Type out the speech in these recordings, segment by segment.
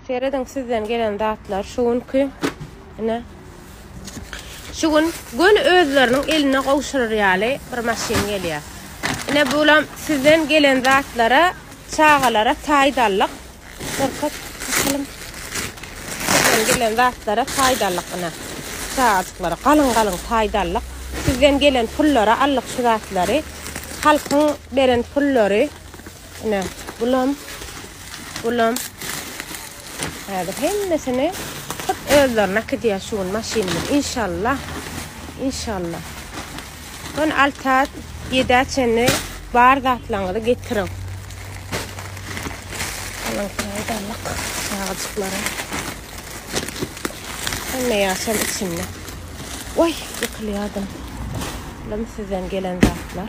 Seyredin sizden gelen dağıtlar. Şugunki ne? Şugun gün özlerinin eline kavuşurur yani bir maşin geliyor. Ne bulam sizden gelen dağıtlara, çağalara taydallık. Korkat bakalım. Sizden gelen dağıtlara taydallık ne? Çağatıklara kalın taydallık. Sizden gelen pullara allık şu dağıtları. Halkın veren pulları. Ne? Bulam. Hadi hemmesini özlerine gidiyor şuun maşininin inşallah. Ben altat yedaçeni bar dağıtlanıda getirin. Alın kaydalık sağcıklara. Ne yaşam içimde. Oy yıkılıyordum. Lan sizden gelen dağıtlar.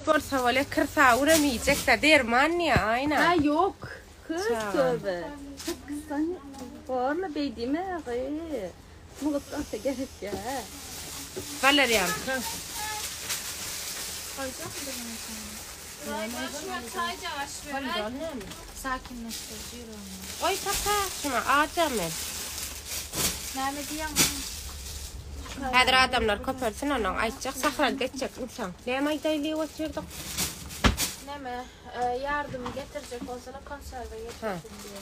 Borsa böyle kırsa uğramayacak da derman ya aynen. Ha yok. Kız tövbe. Kızdan varla beydime ağay. Muğuttan da gerek ya. Valerian. Sadece aş veren sakinleştirici onu. Oy taka şuna ağacağım ben. Nerede diyem? Hadir adamlar kopartsın onu aytacak sahra geçecek insan. Ne maydaylığı oturduk. Ne mi? Yardım getirecek olsa da konserve getirsin diye.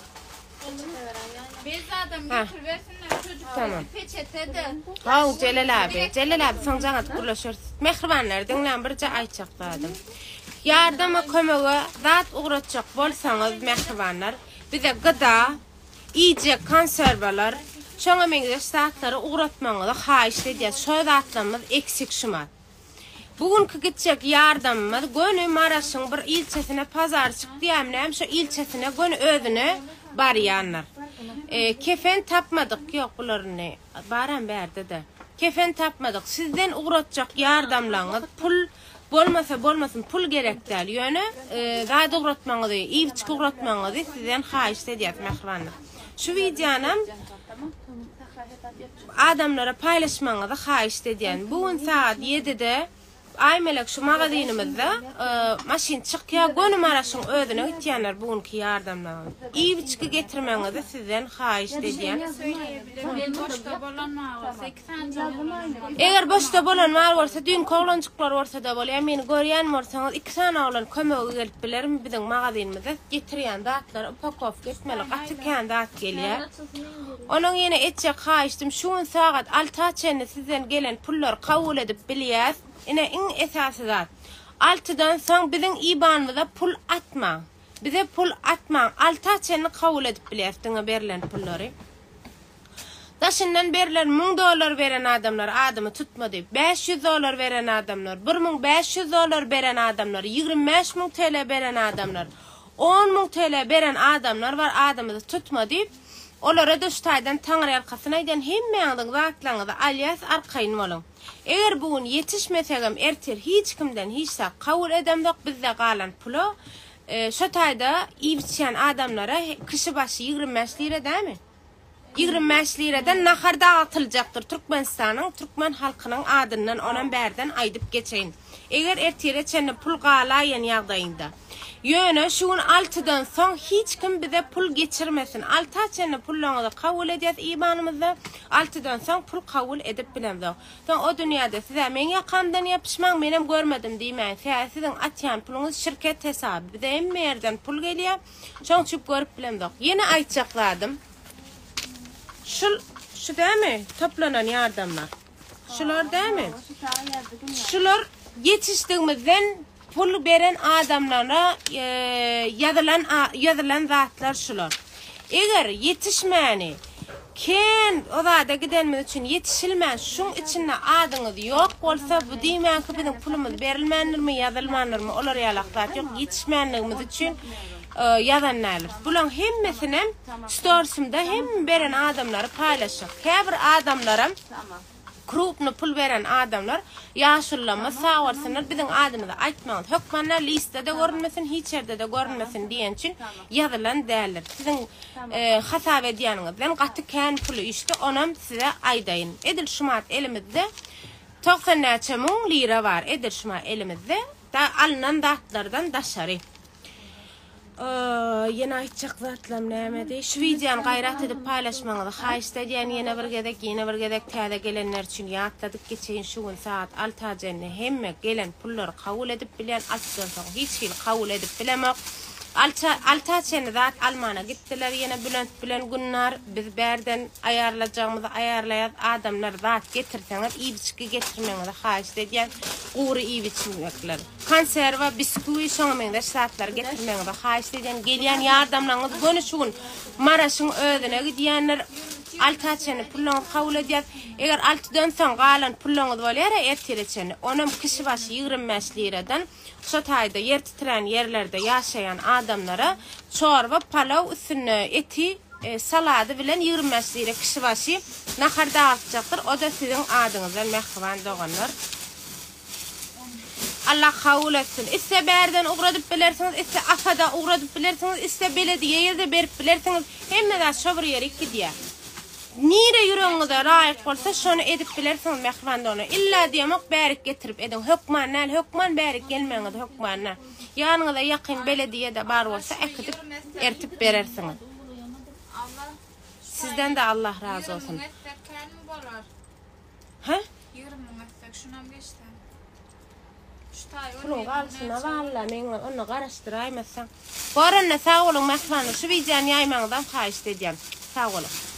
Peçete veren yani. Biz adam getir versinler çocuk. Tamam. Peçete de. Ha Celal abi sancağı kurlaşır. Mehribanlar dinlen birce aytacak adam. Yardıma kömöge zat uğratacak bolsanız mehribanlar bize gıda, iyice konservalar, şoňa meňde saatları uğratmaňyzy haýyş edýär. Şo zatlarymyz eksik şumat. Bugünkü gitjek yardymymyz Gönü Maraşyň bir ilçesine pazar çykdy ýa-da şo ilçesine Gönü özüne barýanlar. Kefen tapmadyk, ýok bularny baran berdi de. Kefen tapmadyk. Sizden uğratjak yardamlaryňyz pul bolmasyn pul gerek däl. Ýöne zat uğratmaňyzy, iýçik uğratmaňyzy sizden haýyş edýär mehribanlar. Şu videonam adamlara paylaşmaňyzy haýyş edýän. Bugün saat 7'de Aymelek şu magazinimizde maşin çykýar Gönü Maraşyň özüne gitýänler bugünkü yardamlaryny. Iýçiki getirmeňizi sizden haýyş edýän. Boşta bolanma olsa 2 tane. Eger boşta bolanma bolsa, düň koglançyklar bolsa da bolýar. Meni görýän bolsaňyz 2 tane oğlan kömege gelip bilerim biziň magazinimizde getirýän datlar upakow getmeli gatykän dat gelýär. Onuň ýene etjek haýyşdym şu saat 6:00 sizden gelen pullar kabul edip bilýär. Ine en esasy zat. 6'dan soň biziň IBANymyza pul atma. Bize pul atma. 6:00 kabul edip bilýärdiňe berilen pullary. Daşyndan berilen $1000 beren adamlar adamy tutmady. $500 beren adamlar, $1500 beren adamlar, $25.000 TL beren adamlar, $10.000 TL beren adamlar var adamyzy tutmady. Olara da şu taydan taňry arkasına eden hemmeňiň zatlaňyzy alias arkayın bolun. Eger bugün yetişmesegem erter hiç kimden hiçsa kabul edemdik bizde galan pulo. Şu tayda iýitçän adamlara kişi başı 25 lira dämi? 25 liradan naharda atıljaktır Türkmenistanyň, Türkmen halkynyň adyndan onan berden aýdyp geçeýin. Eger ertere çenne pul galaýan ýagdaýynda ýöne şuň 6-dan soň hiç kim bize pul geçirmesin. 6 çenne pullaňyzy kabul edýäs imanymyzda, 6-dan soň pul kabul edip bilemdik. Soň o dünýäde size men ýakandan ýapyşmaň menem görmedim diýmän. Siziň atýan puluňyz şirket hesaby. Bize hemme ýerden pul gelýär. Şoň çyp görüp bilemdik. Ýene aýtjakladym. Şu dämi? Toplanan yardımlar. Şular dämi? Şular yetişdiğimizden pul beren adamlara yazılan zatlar şular. Eger yetişmeni ken o da gidenmiz için yetişilmän şun içinde adyňyz ýok bolsa bu diýmän ki bizim pulumuz berilmändirmi, yazylmanyrmy? Olar ýalakzat ýok. Yetişmänligimiz için yazanlar. Bulan hemmesini storsumda hem beren adamları paylaşak. Käbir adamlara krupnu pul beren adamlar ýaşyllama sağarsınlar bizim adymyzy aýtmaňyz. Hökmanlar listede görünmesin, hiç ýerde de görünmesin diýen üçin ýazylan däldir. Siziň hasap edýäniňizden gaty kän pulu işte onam size aýdaýyn. Edil şumat elimizde 90 näçe müň lira var. Edil şumat elimizde da alınan datlardan daşary. Yine aýtjak zatlam näme de şu videony gaýrat edip paylaşmaňyzy haýyş edýän ýene bir gedek täze gelenler üçin ýatladyk geçeýin şu gün saat 6-da hemme gelen pullary kabul edip bilen aslan soň hiç kim kabul edip bilemek. Altaçeni zat Almana gittiler yine Bülent bilen günler biz berden ayarlajağımızı ayarlayan adamlar zat getirseňiz iýbiçki getirmeňizi haýyş edýän gury iýbiçmekler. Konserwa, bisküwi şoňa saatlar getirmeňizi haýyş edýän gelýän ýardamlaryňyz gönüşün Maraşyň özüne gidýänler altaçeni pullaňyzy kabul edýär. Eger 6-dan soň galan pullaňyz bolýar, ertereçeni onam kişi başı 25 liradan şu taýda yer titren yerlerde ýaşaýan adamlara çorba, palaw üstüne eti, salady bilen 25 lira kişi başı naharda atjakdyr. O da siziň adyňyzdan mehriban doganlar. Allah kabul etsin. Isse berden uğradyp bilersiňiz, isse afada uğradyp bilersiňiz, isse belediýe ýerde berip bilersiňiz, hemme şobur ýeri gidýär. Nire yüreğinize raýyk bolsa şonu edip bilersiňiz mehriban doganlar. İlla diýmek bärik getirip edin. Hökman bärik gelmeňiz hökmanna. Ýanyňyza ýakyn belediýede bar bolsa ekidip ertip berersiňiz. Sizden de Allah razı olsun. Ha? 20 metrek şunam geçti. Pulun galsyna valla men onu garaşdyraýmasam. Boranna sağ olun mehriban. Şu videony ýaymaňyzdan haýyş edýän. Sağ olun.